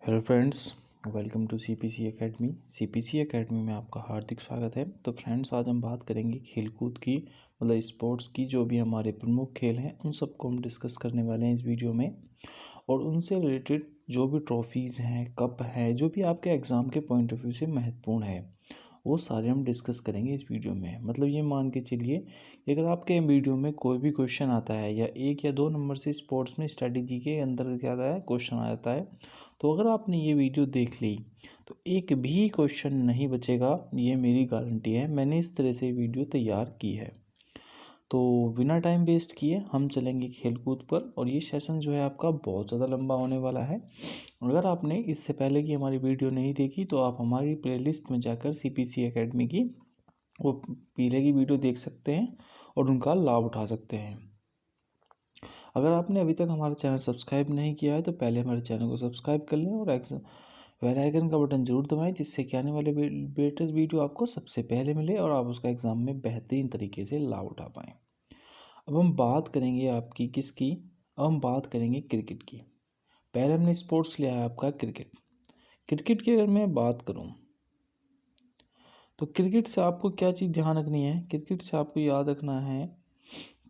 Hello friends, welcome to CPC academy. CPC academy में आपका हार्दिक स्वागत है। तो फ्रेंड्स, आज हम बात करेंगे खेलकूद की, मतलब स्पोर्ट्स की। जो भी हमारे प्रमुख खेल हैं उन सबको हम डिस्कस करने वाले हैं इस वीडियो में, और उनसे रिलेटेड जो भी ट्रॉफीज़ हैं, कप हैं, जो भी आपके एग्ज़ाम के पॉइंट ऑफ व्यू से महत्वपूर्ण है, वो सारे हम डिस्कस करेंगे इस वीडियो में। मतलब ये मान के चलिए कि अगर आपके वीडियो में कोई भी क्वेश्चन आता है या 1 या 2 नंबर से स्पोर्ट्स में स्ट्रेटेजी के अंदर क्या आता है, क्वेश्चन आता है, तो अगर आपने ये वीडियो देख ली तो एक भी क्वेश्चन नहीं बचेगा, ये मेरी गारंटी है। मैंने इस तरह से वीडियो तैयार की है। तो बिना टाइम वेस्ट किए हम चलेंगे खेलकूद पर, और ये सेशन जो है आपका बहुत ज़्यादा लंबा होने वाला है। अगर आपने इससे पहले की हमारी वीडियो नहीं देखी तो आप हमारी प्लेलिस्ट में जाकर सीपीसी एकेडमी की वो पहले की वीडियो देख सकते हैं और उनका लाभ उठा सकते हैं। अगर आपने अभी तक हमारा चैनल सब्सक्राइब नहीं किया है तो पहले हमारे चैनल को सब्सक्राइब कर लें और बेल आइकन का बटन जरूर दबाएं, जिससे कि आने वाले लेटेस्ट वीडियो आपको सबसे पहले मिले और आप उसका एग्ज़ाम में बेहतरीन तरीके से लाभ उठा पाएँ। अब हम बात करेंगे आपकी किसकी, अब हम बात करेंगे क्रिकेट की। पहले हमने स्पोर्ट्स लिया है आपका क्रिकेट। क्रिकेट की अगर मैं बात करूं तो क्रिकेट से आपको क्या चीज़ ध्यान रखनी है, क्रिकेट से आपको याद रखना है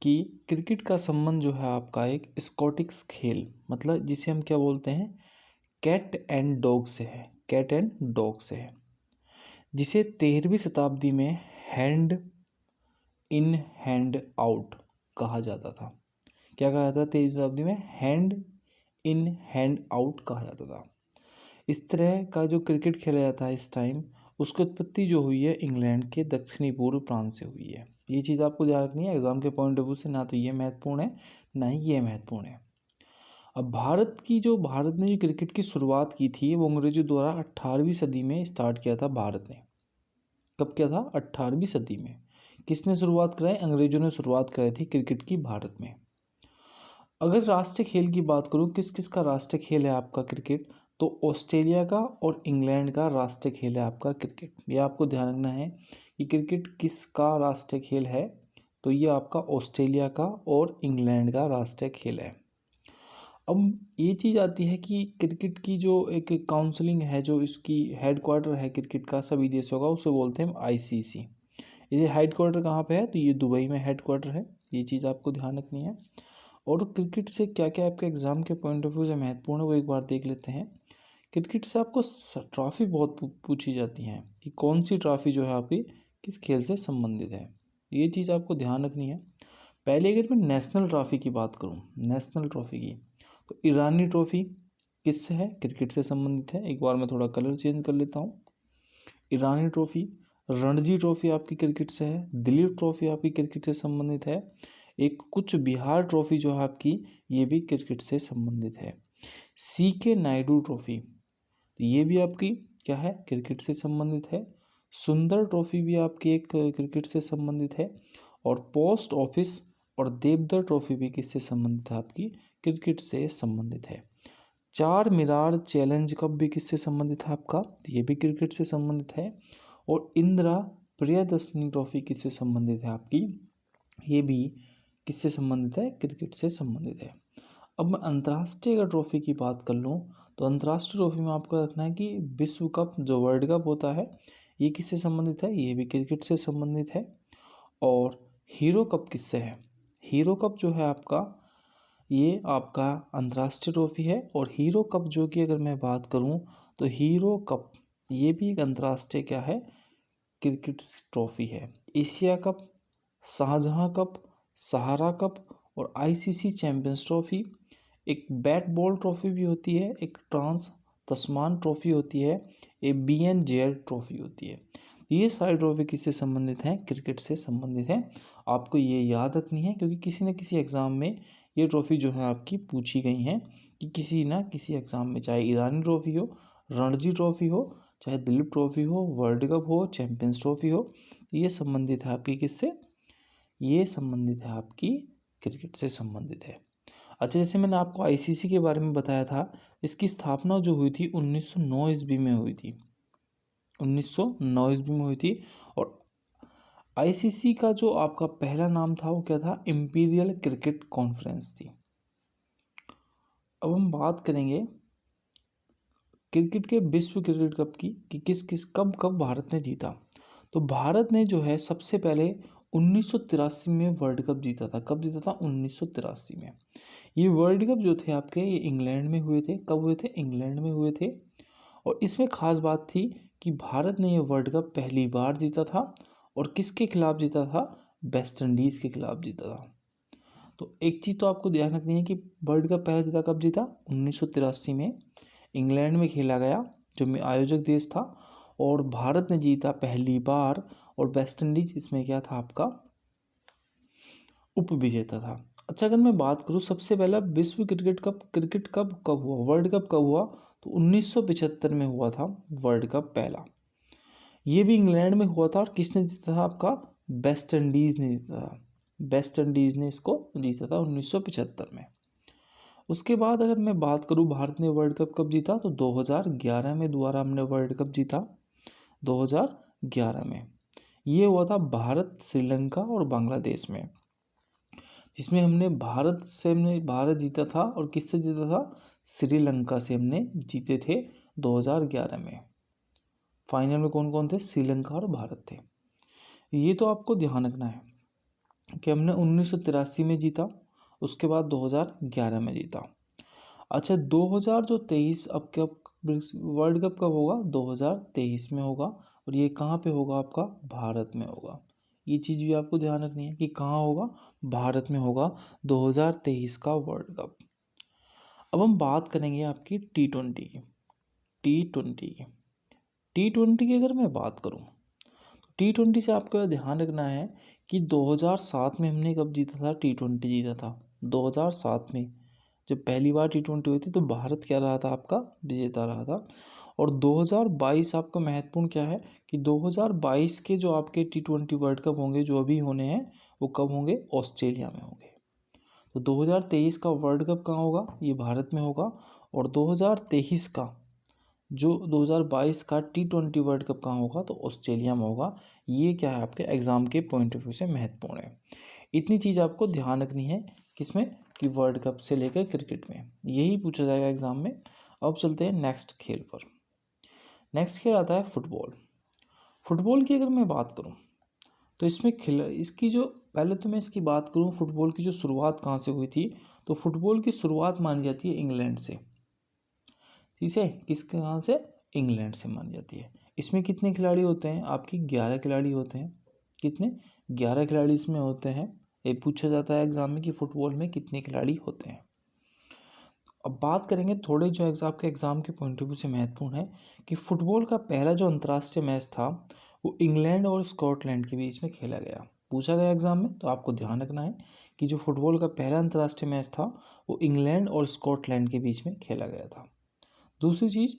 कि क्रिकेट का संबंध जो है आपका एक स्कॉटिश खेल, मतलब जिसे हम क्या बोलते हैं, कैट एंड डॉग से है। कैट एंड डॉग से है, जिसे 13वीं शताब्दी में हैंड इन हैंड आउट कहा जाता था। क्या कहा जाता था 13वीं शताब्दी में? हैंड इन हैंड आउट कहा जाता था। इस तरह का जो क्रिकेट खेला जाता है इस टाइम, उसकी उत्पत्ति जो हुई है इंग्लैंड के दक्षिणी पूर्व प्रांत से हुई है। ये चीज़ आपको ध्यान रखनी है एग्जाम के पॉइंट ऑफ व्यू से। ना तो ये महत्वपूर्ण है, ना ही ये महत्वपूर्ण है। अब भारत ने जो क्रिकेट की शुरुआत की थी वो अंग्रेजों द्वारा 18वीं सदी में स्टार्ट किया था। भारत ने कब किया था? 18वीं सदी में। किसने शुरुआत कराई? अंग्रेजों ने शुरुआत कराई थी क्रिकेट की भारत में। अगर राष्ट्रीय खेल की बात करूँ, किस किस का राष्ट्रीय खेल है आपका क्रिकेट, तो ऑस्ट्रेलिया का और इंग्लैंड का राष्ट्रीय खेल है आपका क्रिकेट। ये आपको ध्यान रखना है कि क्रिकेट किसका राष्ट्रीय खेल है, तो ये आपका ऑस्ट्रेलिया का और इंग्लैंड का राष्ट्रीय खेल है। अब ये चीज़ आती है कि क्रिकेट की जो एक काउंसलिंग है, जो इसकी हेडक्वार्टर है क्रिकेट का सभी देशों का, उसे बोलते हैं आईसीसी। ये हेडक्वार्टर कहाँ पे है? तो ये दुबई में हेडक्वार्टर है। ये चीज़ आपको ध्यान रखनी है। और क्रिकेट से क्या क्या आपके एग्ज़ाम के पॉइंट ऑफ व्यू से महत्वपूर्ण है वो एक बार देख लेते हैं। क्रिकेट से आपको ट्रॉफी बहुत पूछी जाती हैं कि कौन सी ट्रॉफी जो है आपकी किस खेल से संबंधित है। ये चीज़ आपको ध्यान रखनी है। पहले अगर मैं नेशनल ट्रॉफी की बात करूँ, नेशनल ट्रॉफी की, तो ईरानी ट्रॉफी किससे है? क्रिकेट से संबंधित है। एक बार मैं थोड़ा कलर चेंज कर लेता हूँ। ईरानी ट्रॉफी, रणजी ट्रॉफी आपकी क्रिकेट से है। दिलीप ट्रॉफी आपकी क्रिकेट से संबंधित है। एक कुछ बिहार ट्रॉफी जो है आपकी, ये भी क्रिकेट से संबंधित है। सीके नायडू ट्रॉफी, ये भी आपकी क्या है? क्रिकेट से संबंधित है। सुंदर ट्रॉफी भी आपकी एक क्रिकेट से संबंधित है। और पोस्ट ऑफिस और देवधर ट्रॉफी भी किससे संबंधित है? आपकी क्रिकेट से संबंधित है। चार मीनार चैलेंज कप भी किससे संबंधित है आपका? ये भी क्रिकेट से संबंधित है। और इंदिरा प्रियदर्शनी ट्रॉफी किससे संबंधित है आपकी? ये भी किससे संबंधित है? क्रिकेट से संबंधित है। अब मैं अंतर्राष्ट्रीय अगर ट्रॉफी की बात कर लूँ, तो अंतर्राष्ट्रीय ट्रॉफी में आपको रखना है कि विश्व कप जो वर्ल्ड कप होता है, ये किससे संबंधित है? ये भी क्रिकेट से संबंधित है। और हीरो कप किससे है? हीरो कप जो है आपका, ये आपका अंतर्राष्ट्रीय ट्रॉफी है। और हीरो कप जो कि अगर मैं बात करूं, तो हीरो कप ये भी एक अंतर्राष्ट्रीय क्या है? क्रिकेट ट्रॉफी है। एशिया कप, शाहजहां कप, सहारा कप और आईसीसी चैंपियंस ट्रॉफी। एक बैट बॉल ट्रॉफी भी होती है, एक ट्रांस तस्मान ट्रॉफी होती है, एक BNJL ट्रॉफी होती है। ये सारी ट्रॉफी किससे संबंधित हैं? क्रिकेट से संबंधित है। आपको ये याद रखनी है, क्योंकि किसी न किसी एग्ज़ाम में ये ट्रॉफी जो है आपकी पूछी गई हैं कि किसी ना किसी एग्ज़ाम में, चाहे ईरानी ट्रॉफी हो, रणजी ट्रॉफी हो, चाहे दिलीप ट्रॉफी हो, वर्ल्ड कप हो, चैंपियंस ट्रॉफी हो, ये संबंधित है आपकी किससे? ये संबंधित है आपकी क्रिकेट से संबंधित है। अच्छा, जैसे मैंने आपको आईसीसी के बारे में बताया था, इसकी स्थापना जो हुई थी 1909 ईस्वी में हुई थी। 1909 ईस्वी में हुई थी। और आईसीसी का जो आपका पहला नाम था वो क्या था? इंपीरियल क्रिकेट कॉन्फ्रेंस थी। अब हम बात करेंगे क्रिकेट के विश्व क्रिकेट कप की कि किस किस कब कब भारत ने जीता। तो भारत ने जो है सबसे पहले 1983 में वर्ल्ड कप जीता था। कब जीता था? 1983 में। ये वर्ल्ड कप जो थे आपके, ये इंग्लैंड में हुए थे। कब हुए थे? इंग्लैंड में हुए थे। और इसमें खास बात थी कि भारत ने ये वर्ल्ड कप पहली बार जीता था। और किसके खिलाफ जीता था? वेस्ट इंडीज़ के खिलाफ जीता था। तो एक चीज़ तो आपको ध्यान रखनी है कि वर्ल्ड कप पहला जीता कब जीता? 1983 में इंग्लैंड में खेला गया, जो आयोजक देश था। और भारत ने जीता पहली बार। और वेस्ट इंडीज इसमें क्या था? आपका उप विजेता था। अच्छा, अगर मैं बात करूँ सबसे पहला विश्व क्रिकेट कप कब हुआ, वर्ल्ड कप कब हुआ, तो 1975 में हुआ था वर्ल्ड कप पहला। ये भी इंग्लैंड में हुआ था। और किसने जीता था? आपका वेस्ट इंडीज़ ने जीता था। वेस्ट इंडीज़ ने इसको जीता था 1975 में। उसके बाद अगर मैं बात करूँ भारत ने वर्ल्ड कप कब जीता, तो 2011 में दोबारा हमने वर्ल्ड कप जीता। 2011 में ये हुआ था भारत, श्रीलंका और बांग्लादेश में, जिसमें हमने भारत जीता था। और किससे जीता था? श्रीलंका से हमने जीते थे 2011 में। फाइनल में कौन कौन थे? श्रीलंका और भारत थे। ये तो आपको ध्यान रखना है कि हमने 1983 में जीता, उसके बाद 2011 में जीता। अच्छा, 2023 अब कब वर्ल्ड कप कब होगा? 2023 में होगा। और ये कहाँ पे होगा? आपका भारत में होगा। ये चीज़ भी आपको ध्यान रखनी है कि कहाँ होगा? भारत में होगा 2023 का वर्ल्ड कप। अब हम बात करेंगे आपकी T20 की। टी ट्वेंटी की अगर मैं बात करूँ, T20 से आपको ध्यान रखना है कि 2007 में हमने कब जीता था? T20 जीता था 2007 में। जब पहली बार T20 हुई थी तो भारत क्या रहा था? आपका विजेता रहा था। और 2022 आपका महत्वपूर्ण क्या है कि 2022 के जो आपके T20 वर्ल्ड कप होंगे, जो अभी होने हैं, वो कब होंगे? ऑस्ट्रेलिया में होंगे। तो 2023 का वर्ल्ड कप कहाँ होगा? ये भारत में होगा। और 2023 का जो 2022 का T20 वर्ल्ड कप कहाँ होगा? तो ऑस्ट्रेलिया में होगा। ये क्या है? आपके एग्ज़ाम के पॉइंट ऑफ व्यू से महत्वपूर्ण है। इतनी चीज़ आपको ध्यान रखनी है किसमें? कि वर्ल्ड कप से लेकर क्रिकेट में यही पूछा जाएगा एग्ज़ाम में। अब चलते हैं नेक्स्ट खेल पर। नेक्स्ट खेल आता है फुटबॉल। फुटबॉल की अगर मैं बात करूँ तो इसकी जो पहले तो मैं इसकी बात करूँ, फुटबॉल की जो शुरुआत कहाँ से हुई थी, तो फुटबॉल की शुरुआत मानी जाती है इंग्लैंड से। ठीक है, कहाँ से? इंग्लैंड से मानी जाती है। इसमें कितने खिलाड़ी होते हैं? आपकी 11 खिलाड़ी होते हैं। कितने? 11 खिलाड़ी इसमें होते हैं। ये पूछा जाता है एग्जाम में कि फुटबॉल में कितने खिलाड़ी होते हैं। अब बात करेंगे थोड़े जो आपके एग्ज़ाम के पॉइंट ऑफ व्यू से महत्वपूर्ण है कि फुटबॉल का पहला जो अंतर्राष्ट्रीय मैच था वो इंग्लैंड और स्कॉटलैंड के बीच में खेला गया। पूछा गया एग्जाम में, तो आपको ध्यान रखना है कि जो फुटबॉल का पहला अंतर्राष्ट्रीय मैच था वो इंग्लैंड और स्कॉटलैंड के बीच में खेला गया था। दूसरी चीज़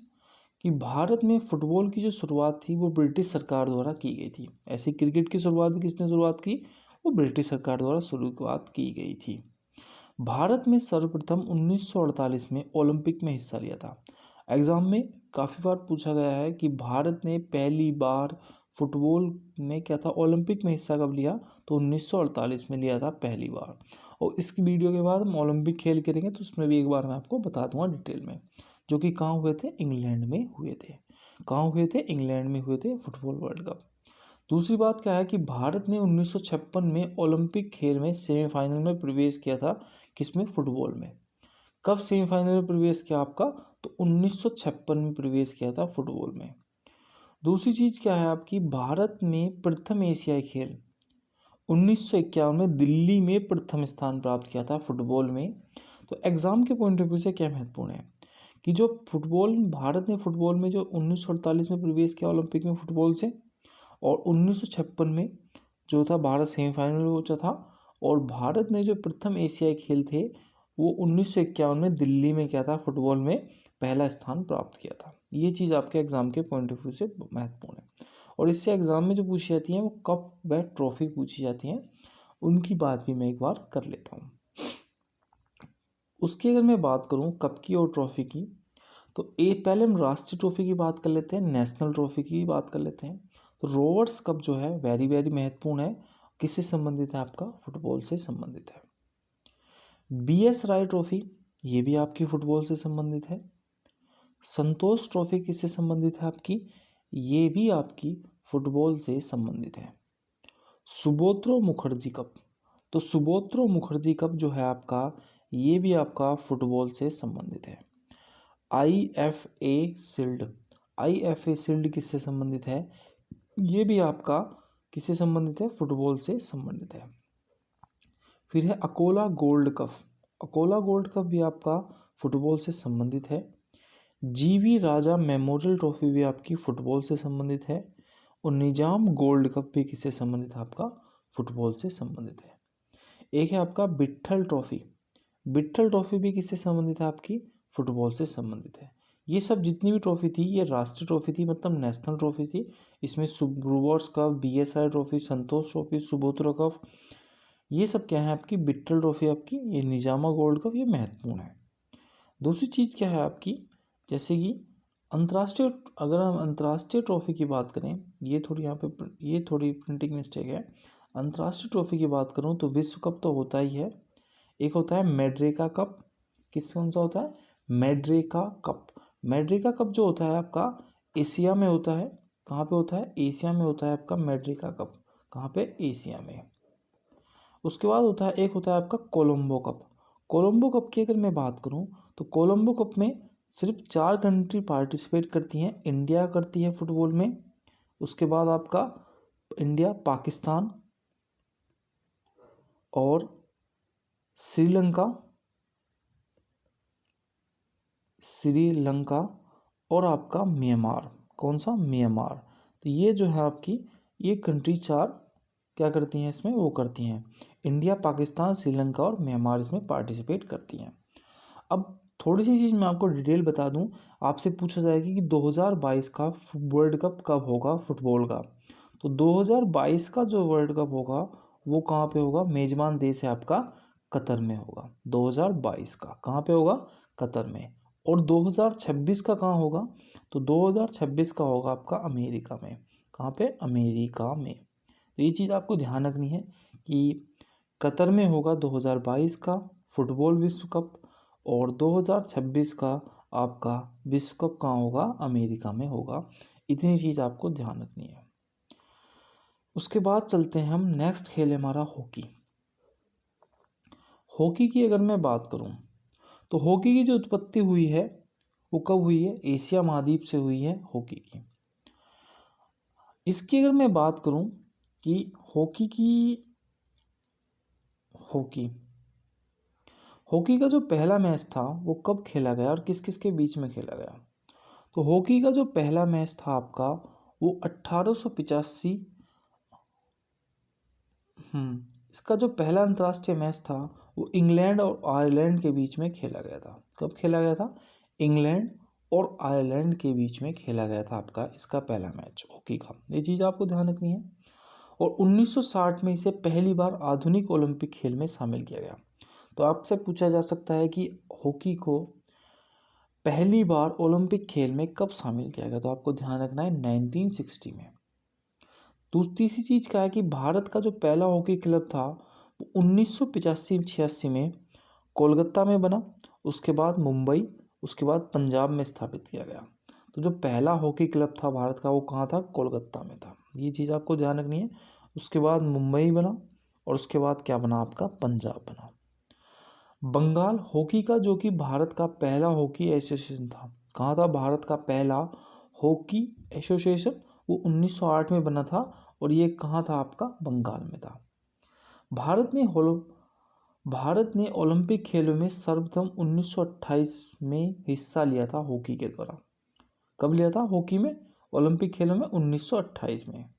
कि भारत में फुटबॉल की जो शुरुआत थी वो ब्रिटिश सरकार द्वारा की गई थी। ऐसी क्रिकेट की शुरुआत भी किसने शुरुआत की? वो ब्रिटिश सरकार द्वारा शुरुआत की गई थी। भारत में सर्वप्रथम 1948 में ओलंपिक में हिस्सा लिया था। एग्ज़ाम में काफ़ी बार पूछा गया है कि भारत ने पहली बार फुटबॉल में क्या था? ओलंपिक में हिस्सा कब लिया? तो 1948 में लिया था पहली बार। और इस वीडियो के बाद हम ओलंपिक खेल करेंगे तो उसमें भी एक बार मैं आपको बता दूंगा डिटेल में, जो कि कहाँ हुए थे? इंग्लैंड में हुए थे। कहाँ हुए थे? इंग्लैंड में हुए थे फुटबॉल वर्ल्ड कप। दूसरी बात क्या है कि भारत ने 1956 में ओलंपिक खेल में सेमीफाइनल में प्रवेश किया था। किसमें? फुटबॉल में। कब सेमीफाइनल में प्रवेश किया आपका? तो 1956 में प्रवेश किया था फुटबॉल में। दूसरी चीज़ क्या है आपकी? भारत में प्रथम एशियाई खेल 1951 में दिल्ली में प्रथम स्थान प्राप्त किया था फुटबॉल में। तो एग्ज़ाम के पॉइंट ऑफ व्यू से क्या महत्वपूर्ण है कि जो फुटबॉल, भारत ने फुटबॉल में जो 1948 में प्रवेश किया ओलंपिक में फुटबॉल से, और 1956 में जो था भारत सेमीफाइनल में पहुंचा था। और भारत ने जो प्रथम एशियाई खेल थे वो 1951 में दिल्ली में क्या था? फुटबॉल में पहला स्थान प्राप्त किया था। ये चीज़ आपके एग्ज़ाम के पॉइंट ऑफ व्यू से महत्वपूर्ण है। और इससे एग्ज़ाम में जो पूछी जाती हैं वो कप व ट्रॉफी पूछी जाती हैं, उनकी बात भी मैं एक बार कर लेता हूँ। उसकी अगर मैं बात करूँ कप की और ट्रॉफी की, तो पहले हम राष्ट्रीय ट्रॉफी की बात कर लेते हैं, नेशनल ट्रॉफी की बात कर लेते हैं। तो रोवर्स कप जो है वेरी वेरी महत्वपूर्ण है। किससे संबंधित है? आपका फुटबॉल से संबंधित है। BS राय ट्रॉफी, ये भी आपकी फुटबॉल से संबंधित है। संतोष ट्रॉफी किससे संबंधित है आपकी? ये भी आपकी फुटबॉल से संबंधित है। सुब्रतो मुखर्जी कप, तो सुब्रतो मुखर्जी कप जो है आपका, ये भी आपका फुटबॉल से संबंधित है। IFA शील्ड, IFA शील्ड किससे संबंधित है? ये भी आपका किससे संबंधित है? फुटबॉल से संबंधित है। फिर है Akola gold cup, Akola gold cup भी आपका फुटबॉल से संबंधित है। GV राजा मेमोरियल ट्रॉफी भी आपकी फुटबॉल से संबंधित है। और निजाम गोल्ड कप भी किससे संबंधित है? आपका फुटबॉल से संबंधित है। एक है आपका विट्ठल ट्रॉफी, विट्ठल ट्रॉफी भी किससे संबंधित है? आपकी फुटबॉल से संबंधित है। ये सब जितनी भी ट्रॉफी थी ये राष्ट्रीय ट्रॉफी थी, मतलब नेशनल ट्रॉफी थी। इसमें ब्रूवर्स कप, BSI ट्रॉफी, संतोष ट्रॉफी, सुब्रतो कप, ये सब क्या है आपकी? विट्ठल ट्रॉफी आपकी, ये निजामा गोल्ड कप, ये महत्वपूर्ण है। दूसरी चीज़ क्या है आपकी? जैसे कि अंतर्राष्ट्रीय, अगर हम अंतर्राष्ट्रीय ट्रॉफी की बात करें, ये थोड़ी यहाँ पे ये थोड़ी प्रिंटिंग मिस्टेक है। अंतर्राष्ट्रीय ट्रॉफी की बात करूँ तो विश्व कप तो होता ही है, एक होता है मेड्रेका कप। किस कौन सा होता है? मेड्रेका कप। मेड्रेका कप जो होता है आपका एशिया में होता है। कहाँ पे होता है? एशिया में होता है आपका मेड्रेका कप। कहाँ पे? एशिया में। उसके बाद होता है, एक होता है आपका कोलंबो कप। कोलंबो कप की अगर मैं बात करूं तो कोलंबो कप में सिर्फ 4 कंट्री पार्टिसिपेट करती हैं। इंडिया करती है फुटबॉल में, उसके बाद आपका इंडिया, पाकिस्तान और श्रीलंका और आपका म्यांमार। कौन सा? म्यांमार। तो ये जो है आपकी, ये कंट्री 4 क्या करती हैं इसमें? वो करती हैं। इंडिया, पाकिस्तान, श्रीलंका और म्यांमार इसमें पार्टिसिपेट करती हैं। अब थोड़ी सी चीज़ मैं आपको डिटेल बता दूं, आपसे पूछा जाएगा कि 2022 का वर्ल्ड कप कब होगा फुटबॉल का। तो 2022 का जो वर्ल्ड कप होगा वो कहाँ पे होगा? मेजबान देश है आपका कतर में होगा। 2022 का कहाँ पे होगा? कतर में। और 2026 का कहाँ होगा? तो 2026 का होगा आपका अमेरिका में। कहाँ पे? अमेरिका में। तो ये चीज़ आपको ध्यान रखनी है कि कतर में होगा 2022 का फुटबॉल विश्व कप, और 2026 का आपका विश्व कप कहाँ होगा? अमेरिका में होगा। इतनी चीज़ आपको ध्यान रखनी है। उसके बाद चलते हैं हम, नेक्स्ट खेल है हमारा हॉकी। हॉकी की अगर मैं बात करूं तो हॉकी की जो उत्पत्ति हुई है वो कब हुई है? एशिया महाद्वीप से हुई है हॉकी की। इसकी अगर मैं बात करूं कि हॉकी का जो पहला मैच था वो कब खेला गया और किस किस के बीच में खेला गया? तो हॉकी का जो पहला मैच था आपका वो 1885, इसका जो पहला अंतर्राष्ट्रीय मैच था वो इंग्लैंड और आयरलैंड के बीच में खेला गया था। कब खेला गया था? इंग्लैंड और आयरलैंड के बीच में खेला गया था आपका इसका पहला मैच हॉकी का। ये चीज़ आपको ध्यान रखनी है। और 1960 में इसे पहली बार आधुनिक ओलंपिक खेल में शामिल किया गया। तो आपसे पूछा जा सकता है कि हॉकी को पहली बार ओलंपिक खेल में कब शामिल किया गया? तो आपको ध्यान रखना है 1960 में। तीसरी चीज़ क्या है कि भारत का जो पहला हॉकी क्लब था वो 1985-86 में कोलकाता में बना, उसके बाद मुंबई, उसके बाद पंजाब में स्थापित किया गया। तो जो पहला हॉकी क्लब था भारत का वो कहाँ था? कोलकाता में था। ये चीज़ आपको ध्यान रखनी है। उसके बाद मुंबई बना और उसके बाद क्या बना? आपका पंजाब बना। बंगाल हॉकी का जो कि भारत का पहला हॉकी एसोसिएशन था, कहाँ था? भारत का पहला हॉकी एसोसिएशन वो 1908 में बना था और ये कहाँ था? आपका बंगाल में था। भारत ने ओलंपिक खेलों में सर्वप्रथम 1928 में हिस्सा लिया था हॉकी के द्वारा। कब लिया था? हॉकी में ओलंपिक खेलों में 1928 में।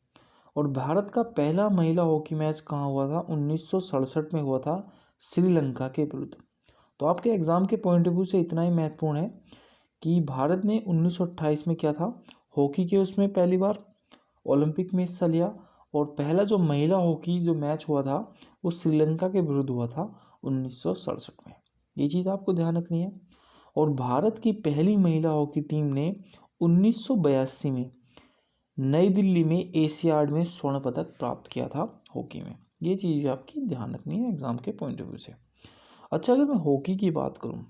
और भारत का पहला महिला हॉकी मैच कहाँ हुआ था? 1967 में हुआ था श्रीलंका के विरुद्ध। तो आपके एग्जाम के पॉइंट ऑफ व्यू से इतना ही महत्वपूर्ण है कि भारत ने 1928 में क्या था? हॉकी के उसमें पहली बार ओलंपिक में हिस्सा लिया। और पहला जो महिला हॉकी जो मैच हुआ था वो श्रीलंका के विरुद्ध हुआ था 1967 में। ये चीज़ आपको ध्यान रखनी है। और भारत की पहली महिला हॉकी टीम ने 1982 में नई दिल्ली में एशियाड में स्वर्ण पदक प्राप्त किया था हॉकी में। ये चीज़ आपकी ध्यान रखनी है एग्जाम के पॉइंट ऑफ व्यू से। अच्छा, अगर मैं हॉकी की बात करूं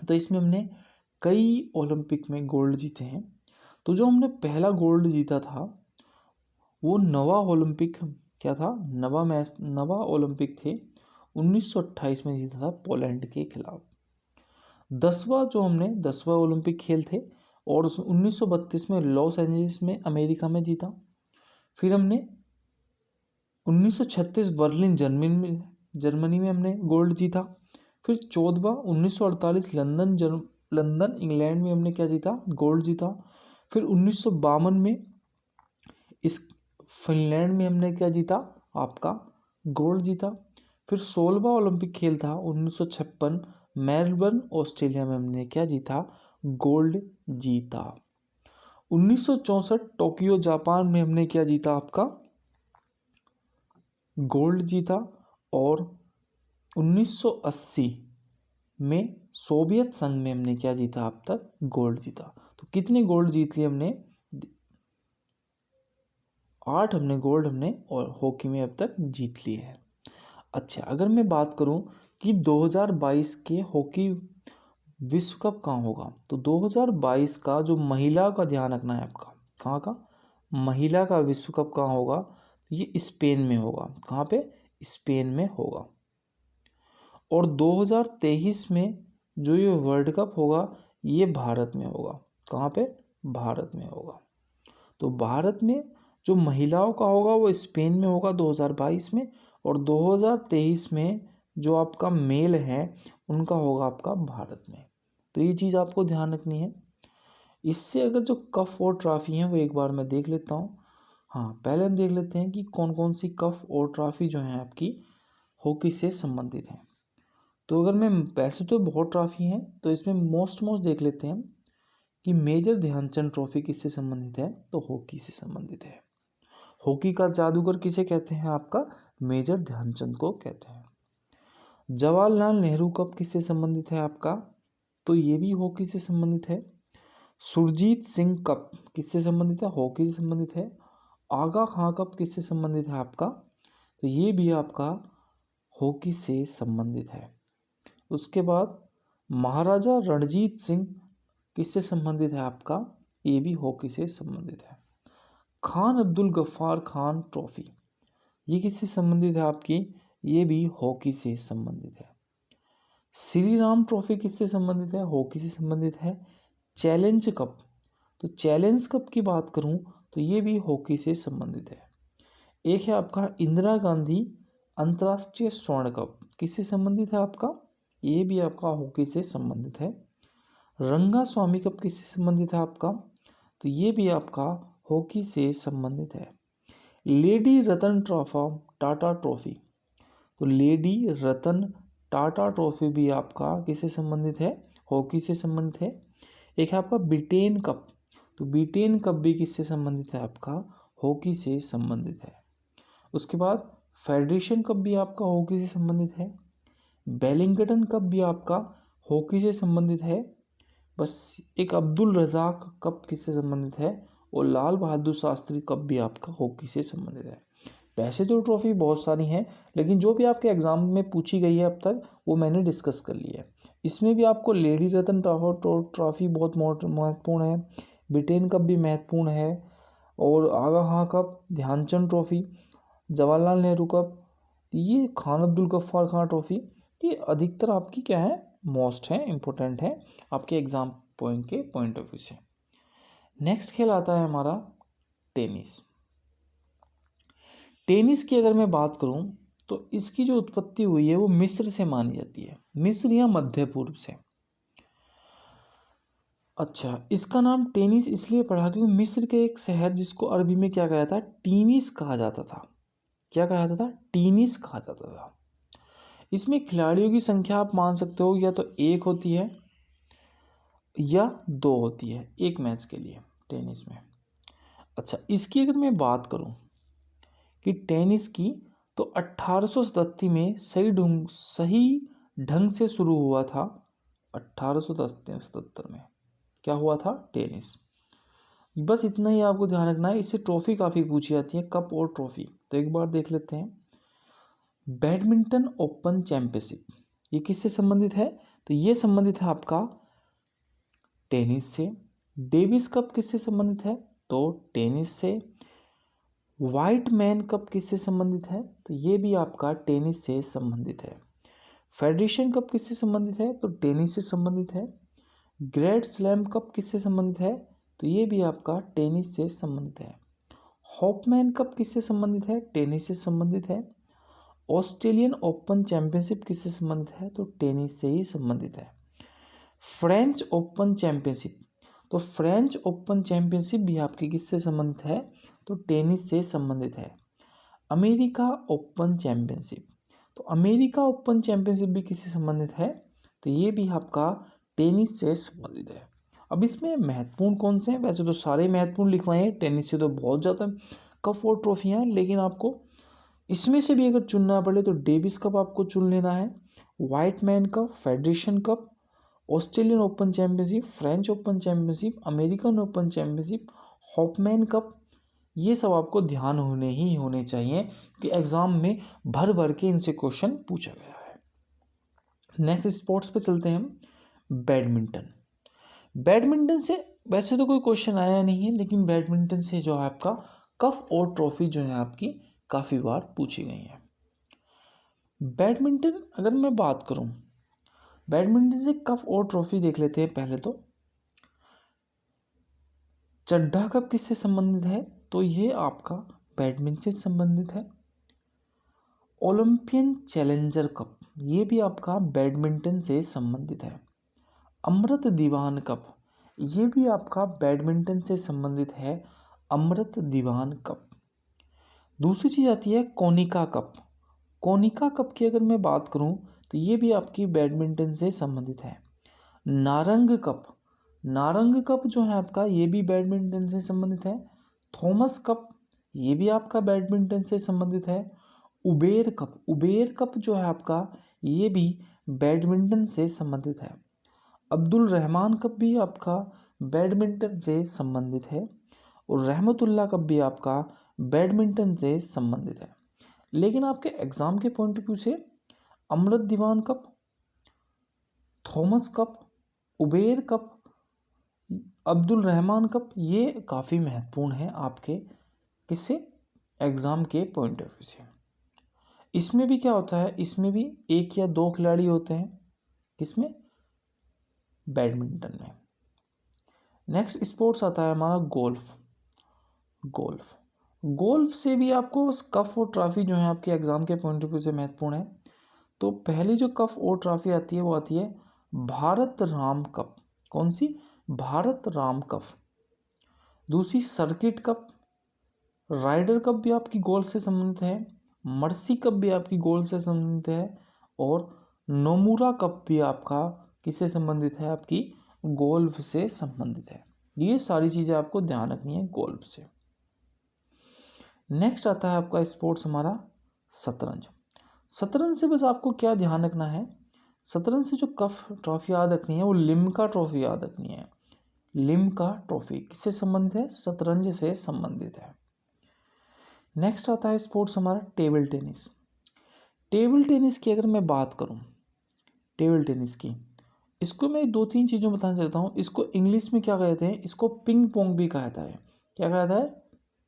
तो इसमें हमने कई ओलंपिक में गोल्ड जीते हैं। तो जो हमने पहला गोल्ड जीता था वो नवा ओलंपिक क्या था, नवा ओलंपिक थे 1928 में जीता था पोलैंड के खिलाफ। 10वां ओलंपिक खेल थे और 1932 में लॉस एंजलिस में अमेरिका में जीता। फिर हमने 1936 बर्लिन जर्मनी में हमने गोल्ड जीता। फिर 14वां 1948 लंदन इंग्लैंड में हमने क्या जीता, गोल्ड जीता। फिर 1952 में इस फिनलैंड में हमने क्या जीता, आपका गोल्ड जीता। फिर 16वां ओलंपिक खेल था 1956 मेलबर्न ऑस्ट्रेलिया में हमने क्या जीता, गोल्ड जीता। 1964 टोक्यो जापान में हमने क्या जीता, आपका गोल्ड जीता। और 1980 में सोवियत संघ में हमने क्या जीता, अब तक गोल्ड जीता। तो कितने गोल्ड जीत लिए हमने, 8 हमने और हॉकी में अब तक जीत लिए हैं। अच्छा, अगर मैं बात करूं कि 2022 के हॉकी विश्व कप कहाँ होगा, तो 2022 का जो महिला का ध्यान रखना है आपका, कहाँ का महिला का विश्व कप कहाँ होगा, तो ये स्पेन में होगा। कहाँ पे, स्पेन में होगा। और 2023 में जो ये वर्ल्ड कप होगा ये भारत में होगा। कहाँ पे, भारत में होगा। तो भारत में जो महिलाओं का होगा वो स्पेन में होगा 2022 में, और 2023 में जो आपका मेल है उनका होगा आपका भारत में। तो ये चीज़ आपको ध्यान रखनी है। इससे अगर जो कप और ट्रॉफी हैं वो एक बार मैं देख लेता हूँ। हाँ, पहले हम देख लेते हैं कि कौन कौन सी कप और ट्रॉफी जो हैं आपकी हॉकी से संबंधित हैं। तो अगर मैं वैसे तो बहुत ट्रॉफी हैं, तो इसमें मोस्ट देख लेते हैं कि मेजर ध्यानचंद ट्रॉफी किससे संबंधित है, तो हॉकी से संबंधित है। हॉकी का जादूगर किसे कहते हैं, आपका मेजर ध्यानचंद को कहते हैं। जवाहरलाल नेहरू कप किससे संबंधित है आपका, तो ये भी हॉकी से संबंधित है। सुरजीत सिंह कप किससे संबंधित है, हॉकी से संबंधित है। आगा खां कप किससे संबंधित है आपका, तो ये भी आपका हॉकी से संबंधित है। उसके बाद महाराजा रणजीत सिंह किससे संबंधित है आपका, ये भी हॉकी से संबंधित है। खान अब्दुल गफ्फार खान ट्रॉफी ये किससे संबंधित है आपकी, ये भी हॉकी से संबंधित है। श्री राम ट्रॉफी किससे संबंधित है, हॉकी से संबंधित है। चैलेंज कप, तो चैलेंज कप की बात करूं तो ये भी हॉकी से संबंधित है। एक है आपका इंदिरा गांधी अंतर्राष्ट्रीय स्वर्ण कप, किससे संबंधित है आपका, ये भी आपका हॉकी से संबंधित है। रंगा स्वामी कप किससे संबंधित है आपका, तो ये भी आपका हॉकी से संबंधित है। लेडी रतन टाटा ट्रॉफी, तो लेडी रतन टाटा ट्रॉफी भी आपका किससे संबंधित है, हॉकी से संबंधित है। एक है आपका ब्रिटेन कप, तो ब्रिटेन कप भी किससे संबंधित है आपका, हॉकी से संबंधित है। उसके बाद फेडरेशन कप भी आपका हॉकी से संबंधित है। बेलिंगटन कप भी आपका हॉकी से संबंधित है। बस एक अब्दुल रज़ाक कप किससे संबंधित है, और लाल बहादुर शास्त्री कप भी आपका हॉकी से संबंधित है। वैसे तो ट्रॉफी बहुत सारी हैं, लेकिन जो भी आपके एग्जाम में पूछी गई है अब तक वो मैंने डिस्कस कर ली है। इसमें भी आपको लेडी रतन ट्रॉफी बहुत महत्वपूर्ण है, ब्रिटेन कप भी महत्वपूर्ण है, और Aga Khan cup, Dhyanchand trophy, Jawaharlal Nehru cup, ये खान अब्दुल गफ्फार खां ट्रॉफी, ये अधिकतर आपकी क्या है, मोस्ट है, इम्पोर्टेंट है आपके एग्जाम के पॉइंट ऑफ व्यू से। नेक्स्ट खेल आता है हमारा टेनिस। टेनिस की अगर मैं बात करूं तो इसकी जो उत्पत्ति हुई है वो मिस्र से मानी जाती है, मिस्र या मध्य पूर्व से। अच्छा, इसका नाम टेनिस इसलिए पड़ा क्योंकि मिस्र के एक शहर जिसको अरबी में क्या कहा था, टीनिस कहा जाता था। क्या कहा जाता था, टीनिस कहा जाता था। इसमें खिलाड़ियों की संख्या आप मान सकते हो या तो 1 होती है या 2 होती है एक मैच के लिए टेनिस में। अच्छा, इसकी अगर मैं बात करूं कि टेनिस की, तो 1877 में सही ढंग से शुरू हुआ था। 1877 में क्या हुआ था, टेनिस। बस इतना ही आपको ध्यान रखना है। इससे ट्रॉफी काफ़ी पूछी जाती है, कप और ट्रॉफी। तो एक बार देख लेते हैं। बैडमिंटन ओपन चैंपियनशिप ये किससे संबंधित है, तो ये संबंधित है आपका टेनिस से। डेविस कप किससे संबंधित है? तो टेनिस से। व्हाइट मैन कप किससे संबंधित है? तो ये भी आपका टेनिस से संबंधित है। फेडरेशन कप किससे संबंधित है? तो टेनिस से संबंधित है। ग्रैंड स्लैम कप किससे संबंधित है? तो ये भी आपका टेनिस से संबंधित है। हॉपमैन कप किससे संबंधित है? टेनिस से संबंधित है। ऑस्ट्रेलियन ओपन चैंपियनशिप किससे संबंधित है? तो टेनिस से ही संबंधित है। फ्रेंच ओपन चैंपियनशिप, तो फ्रेंच ओपन चैंपियनशिप भी आपकी किससे संबंधित है? तो टेनिस से संबंधित है। अमेरिका ओपन चैंपियनशिप, तो अमेरिका ओपन चैंपियनशिप भी किससे संबंधित है? तो ये भी आपका टेनिस से संबंधित है। अब इसमें महत्वपूर्ण कौन से हैं? वैसे तो सारे महत्वपूर्ण लिखवाए हैं, टेनिस से तो बहुत ज़्यादा कप और ट्रॉफियाँ हैं, लेकिन आपको इसमें से भी अगर चुनना पड़े तो डेविस कप आपको चुन लेना है, Wightman cup, federation cup, Australian open championship, French open championship, American open championship, Hopman cup, ये सब आपको ध्यान होने चाहिए कि एग्ज़ाम में भर भर के इनसे क्वेश्चन पूछा गया है। नेक्स्ट स्पोर्ट्स पे चलते हैं हम। बैडमिंटन। बैडमिंटन से वैसे तो कोई क्वेश्चन आया नहीं है, लेकिन बैडमिंटन से जो है आपका कप और ट्रॉफी जो है आपकी काफ़ी बार पूछी गई है। बैडमिंटन अगर मैं बात करूं, बैडमिंटन से कप और ट्रॉफी देख लेते हैं। पहले तो चड्ढा कप किससे संबंधित है? तो ये आपका बैडमिंटन से संबंधित है। ओलंपियन चैलेंजर कप, ये भी आपका बैडमिंटन से संबंधित है। अमृत दीवान कप, ये भी आपका बैडमिंटन से संबंधित है। अमृत दीवान कप। दूसरी चीज़ आती है कोनिका कप। कोनिका कप की अगर मैं बात करूं तो ये भी आपकी बैडमिंटन से संबंधित है। नारंग कप, नारंग कप जो है आपका ये भी बैडमिंटन से संबंधित है। थॉमस कप, ये भी आपका बैडमिंटन से संबंधित है। उबेर कप, उबेर कप जो है आपका ये भी बैडमिंटन से संबंधित है। अब्दुल रहमान कप भी आपका बैडमिंटन से संबंधित है। और रहमतुल्लाह कप भी आपका बैडमिंटन से संबंधित है। लेकिन आपके एग्ज़ाम के पॉइंट ऑफ व्यू से Amrit Diwan cup, Thomas cup, Uber cup, Abdul Rahman cup, ये काफ़ी महत्वपूर्ण है आपके किससे? एग्ज़ाम के पॉइंट ऑफ व्यू से। इसमें भी क्या होता है, इसमें भी एक या दो खिलाड़ी होते हैं। किसमें? बैडमिंटन में। नेक्स्ट स्पोर्ट्स आता है हमारा गोल्फ। गोल्फ, गोल्फ से भी आपको बस कप और ट्रॉफी जो है आपके एग्ज़ाम के पॉइंट ऑफ व्यू से महत्वपूर्ण है। तो पहली जो कप और ट्रॉफी आती है वो आती है भारत राम कप। कौन सी? भारत राम कप। दूसरी सर्किट कप। राइडर कप भी आपकी गोल्फ से संबंधित है। मर्सी कप भी आपकी गोल्फ से संबंधित है। और नोमुरा कप भी आपका किससे संबंधित है? आपकी गोल्फ से संबंधित है। ये सारी चीज़ें आपको ध्यान रखनी है गोल्फ से। नेक्स्ट आता है आपका स्पोर्ट्स हमारा शतरंज। शतरंज से बस आपको क्या ध्यान रखना है, शतरंज से जो कप ट्रॉफी याद रखनी है वो लिम्का ट्रॉफी याद रखनी है। लिम्का ट्रॉफी किससे संबंधित है? शतरंज से संबंधित है। नेक्स्ट आता है स्पोर्ट्स हमारा टेबल टेनिस। टेबल टेनिस की अगर मैं बात करूं, टेबल टेनिस की, इसको मैं दो तीन चीज़ों बताना चाहता हूँ। इसको इंग्लिश में क्या कहते हैं? इसको पिंग पोंग भी कहा जाता है। क्या कहा जाता है?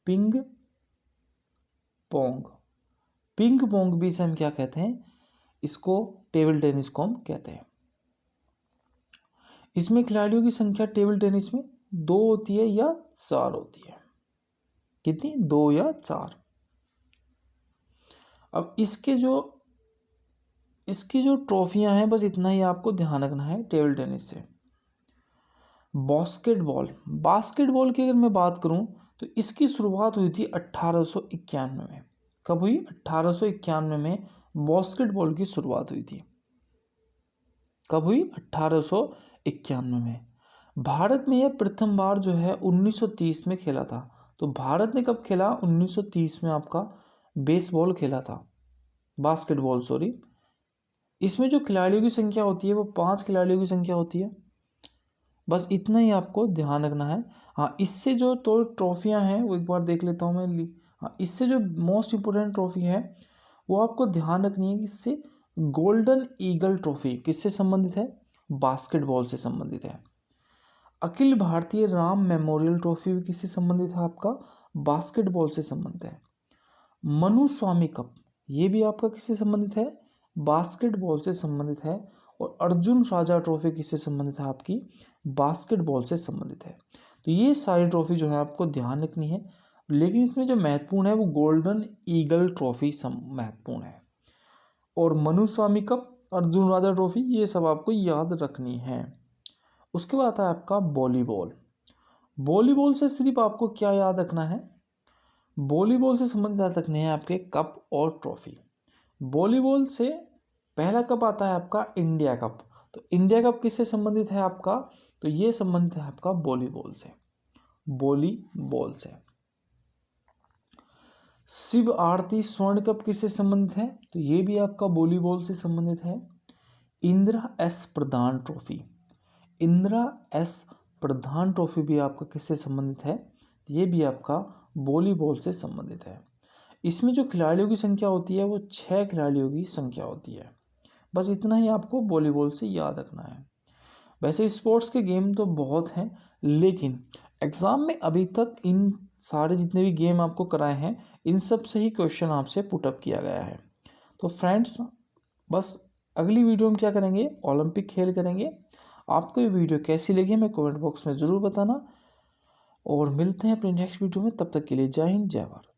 Ping pong. पिंग पोंग भी से हम क्या कहते हैं? इसको टेबल टेनिस को हम कहते हैं। इसमें खिलाड़ियों की संख्या टेबल टेनिस में 2 होती है या 4 होती है? कितनी? 2 या 4। अब इसकी जो ट्रॉफियां हैं बस इतना ही आपको ध्यान रखना है टेबल टेनिस से। बास्केटबॉल की अगर मैं बात करूं तो इसकी शुरुआत हुई थी 1891 में। कब हुई? 1891 में बास्केटबॉल की शुरुआत हुई थी। कब हुई? 1891 में। भारत में यह प्रथम बार जो है 1930 में खेला था। तो भारत ने कब खेला? 1930 में आपका बेसबॉल खेला था, बास्केटबॉल सॉरी। इसमें जो खिलाड़ियों की संख्या होती है वो 5 खिलाड़ियों की संख्या होती है। बस इतना ही आपको ध्यान रखना है। हाँ, इससे जो तो ट्रॉफियाँ हैं वो एक बार देख लेता हूँ मैं। हाँ, इससे जो मोस्ट इम्पोर्टेंट ट्रॉफी है वो आपको ध्यान रखनी है कि इससे गोल्डन ईगल ट्रॉफी किससे संबंधित है? बास्केटबॉल से संबंधित है। अखिल भारतीय राम मेमोरियल ट्रॉफी भी किससे संबंधित है? आपका बास्केटबॉल से संबंधित है। मनु स्वामी कप, ये भी आपका किससे संबंधित है? बास्केटबॉल से संबंधित है। और अर्जुन राजा ट्रॉफी किससे संबंधित है? आपकी बास्केटबॉल से संबंधित है। तो ये सारी ट्रॉफी जो है आपको ध्यान रखनी है, लेकिन इसमें जो महत्वपूर्ण है वो गोल्डन ईगल ट्रॉफी महत्वपूर्ण है। और मनु स्वामी कप, अर्जुन राजा ट्रॉफी, ये सब आपको याद रखनी है। उसके बाद आता है आपका वॉलीबॉल। वॉलीबॉल से सिर्फ आपको क्या याद रखना है? वॉलीबॉल से संबंधित याद रखने हैं आपके कप और ट्रॉफी। वॉलीबॉल से पहला कप आता है आपका इंडिया कप। तो इंडिया कप किससे संबंधित है आपका? तो ये संबंधित है आपका वॉलीबॉल से, वॉलीबॉल से। शिव आरती स्वर्ण कप किससे संबंधित है? तो ये भी आपका वॉलीबॉल से संबंधित है। इंदिरा एस प्रधान ट्रॉफी, इंदिरा एस प्रधान ट्रॉफी भी आपका किससे संबंधित है? ये भी आपका वॉलीबॉल से संबंधित है। इसमें जो खिलाड़ियों की संख्या होती है वो 6 खिलाड़ियों की संख्या होती है। बस इतना ही आपको वॉलीबॉल से याद रखना है। वैसे स्पोर्ट्स के गेम तो बहुत हैं, लेकिन एग्ज़ाम में अभी तक इन सारे जितने भी गेम आपको कराए हैं, इन सब से ही क्वेश्चन आपसे पुटअप किया गया है। तो फ्रेंड्स, बस अगली वीडियो में क्या करेंगे? ओलंपिक खेल करेंगे। आपको ये वीडियो कैसी लगी हमें कमेंट बॉक्स में ज़रूर बताना, और मिलते हैं अपने नेक्स्ट वीडियो में। तब तक के लिए जय हिंद, जय भारत।